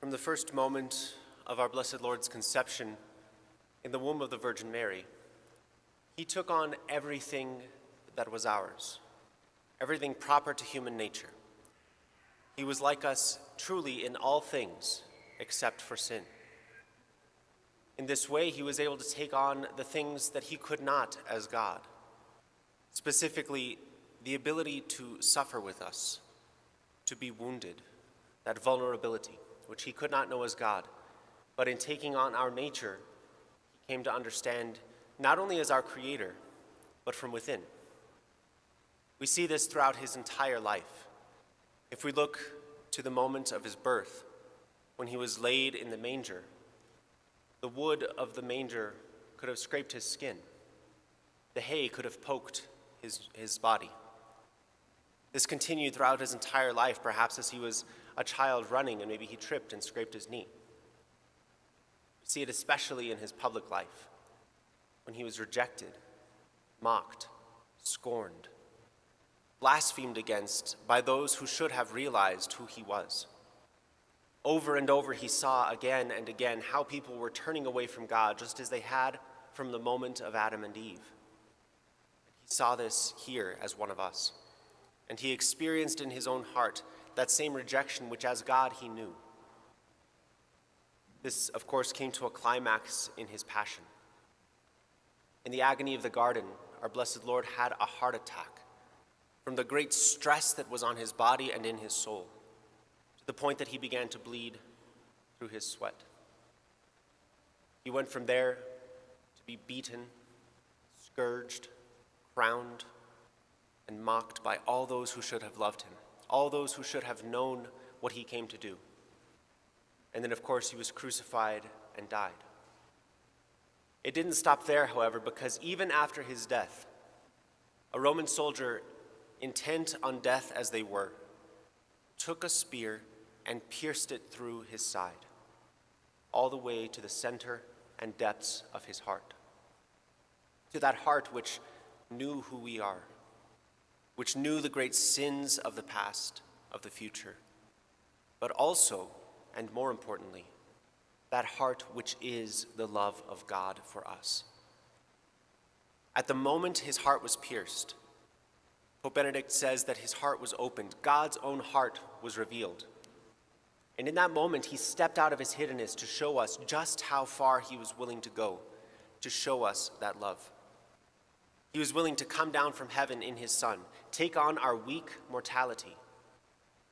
From the first moment of our blessed Lord's conception in the womb of the Virgin Mary, he took on everything that was ours, everything proper to human nature. He was like us truly in all things except for sin. In this way, he was able to take on the things that he could not as God, specifically the ability to suffer with us, to be wounded, that vulnerability, which he could not know as God. But in taking on our nature, he came to understand not only as our creator, but from within. We see this throughout his entire life. If we look to the moment of his birth, when he was laid in the manger, the wood of the manger could have scraped his skin. The hay could have poked his body. This continued throughout his entire life, perhaps as he was a child running and maybe he tripped and scraped his knee. We see it especially in his public life, when he was rejected, mocked, scorned, blasphemed against by those who should have realized who he was. Over and over he saw again and again how people were turning away from God, just as they had from the moment of Adam and Eve. He saw this here as one of us, and he experienced in his own heart that same rejection which as God he knew. This, of course, came to a climax in his passion. In the agony of the garden, our blessed Lord had a heart attack from the great stress that was on his body and in his soul, to the point that he began to bleed through his sweat. He went from there to be beaten, scourged, crowned, and mocked by all those who should have loved him, all those who should have known what he came to do. And then, of course, he was crucified and died. It didn't stop there, however, because even after his death, a Roman soldier, intent on death as they were, took a spear and pierced it through his side, all the way to the center and depths of his heart, to that heart which knew who we are, which knew the great sins of the past, of the future, but also, and more importantly, that heart which is the love of God for us. At the moment his heart was pierced, Pope Benedict says that his heart was opened. God's own heart was revealed. And in that moment, he stepped out of his hiddenness to show us just how far he was willing to go, to show us that love. He was willing to come down from heaven in his Son, take on our weak mortality,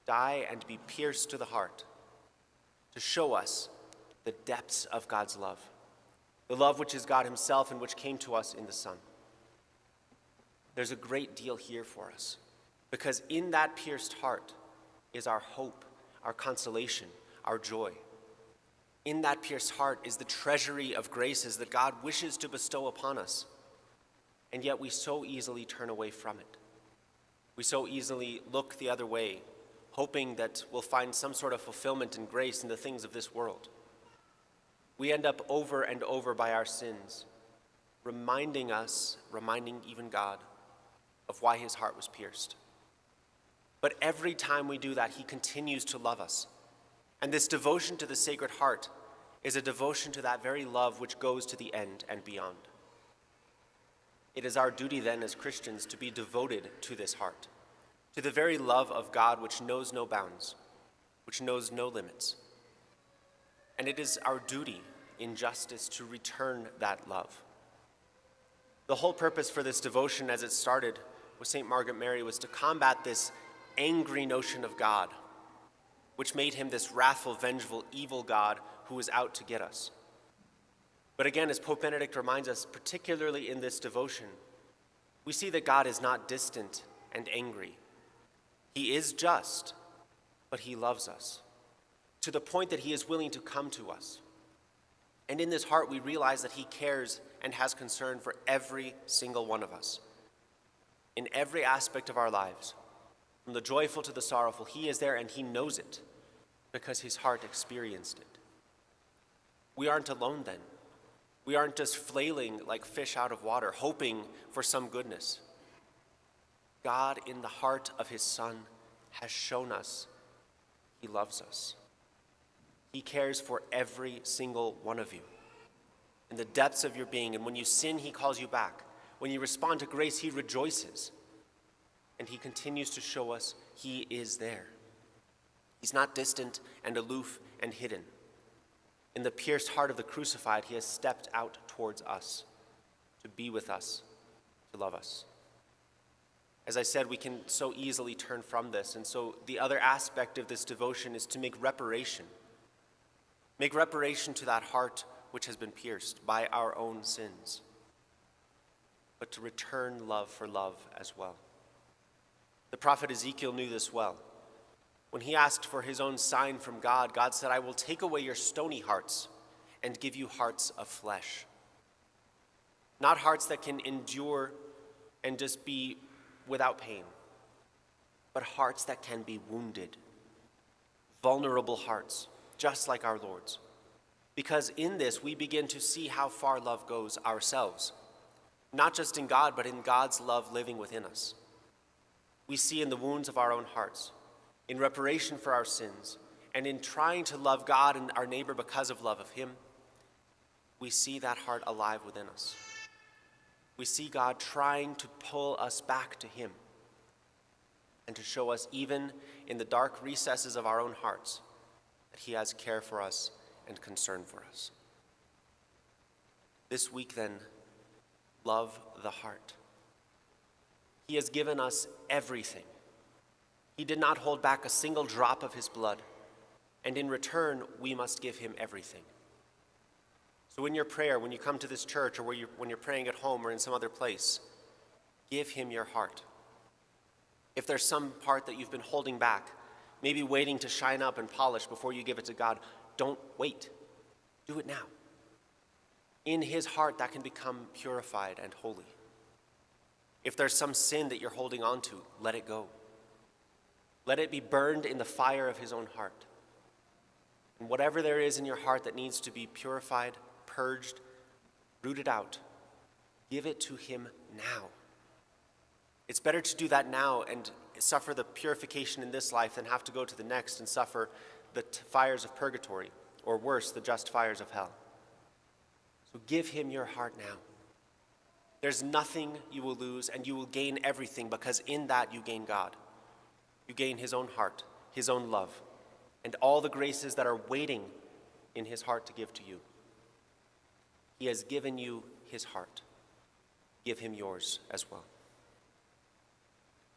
die and be pierced to the heart, to show us the depths of God's love, the love which is God himself and which came to us in the Son. There's a great deal here for us, because in that pierced heart is our hope, our consolation, our joy. In that pierced heart is the treasury of graces that God wishes to bestow upon us, and yet we so easily turn away from it. We so easily look the other way, hoping that we'll find some sort of fulfillment and grace in the things of this world. We end up over and over by our sins, reminding even God, of why his heart was pierced. But every time we do that, he continues to love us. And this devotion to the Sacred Heart is a devotion to that very love which goes to the end and beyond. It is our duty then as Christians to be devoted to this heart, to the very love of God which knows no bounds, which knows no limits. And it is our duty in justice to return that love. The whole purpose for this devotion as it started with St. Margaret Mary was to combat this angry notion of God, which made him this wrathful, vengeful, evil God who was out to get us. But again, as Pope Benedict reminds us, particularly in this devotion, we see that God is not distant and angry. He is just, but he loves us, to the point that he is willing to come to us. And in this heart, we realize that he cares and has concern for every single one of us. In every aspect of our lives, from the joyful to the sorrowful, he is there and he knows it because his heart experienced it. We aren't alone then. We aren't just flailing like fish out of water, hoping for some goodness. God, in the heart of his Son, has shown us he loves us. He cares for every single one of you in the depths of your being. And when you sin, he calls you back. When you respond to grace, he rejoices. And he continues to show us he is there. He's not distant and aloof and hidden. In the pierced heart of the crucified, he has stepped out towards us to be with us, to love us. As I said, we can so easily turn from this. And so the other aspect of this devotion is to make reparation. Make reparation to that heart which has been pierced by our own sins, but to return love for love as well. The prophet Ezekiel knew this well. When he asked for his own sign from God, God said, "I will take away your stony hearts and give you hearts of flesh." Not hearts that can endure and just be without pain, but hearts that can be wounded, vulnerable hearts, just like our Lord's. Because in this, we begin to see how far love goes ourselves, not just in God, but in God's love living within us. We see in the wounds of our own hearts, in reparation for our sins, and in trying to love God and our neighbor because of love of him, we see that heart alive within us. We see God trying to pull us back to him and to show us, even in the dark recesses of our own hearts, that he has care for us and concern for us. This week, then, love the heart. He has given us everything. He did not hold back a single drop of his blood, and in return, we must give him everything. So in your prayer, when you come to this church, or when you're praying at home or in some other place, give him your heart. If there's some part that you've been holding back, maybe waiting to shine up and polish before you give it to God, don't wait. Do it now. In his heart, that can become purified and holy. If there's some sin that you're holding on to, let it go. Let it be burned in the fire of his own heart. And whatever there is in your heart that needs to be purified, purged, rooted out, give it to him now. It's better to do that now and suffer the purification in this life than have to go to the next and suffer the fires of purgatory, or worse, the just fires of hell. So give him your heart now. There's nothing you will lose, and you will gain everything, because in that you gain God. You gain his own heart, his own love, and all the graces that are waiting in his heart to give to you. He has given you his heart. Give him yours as well.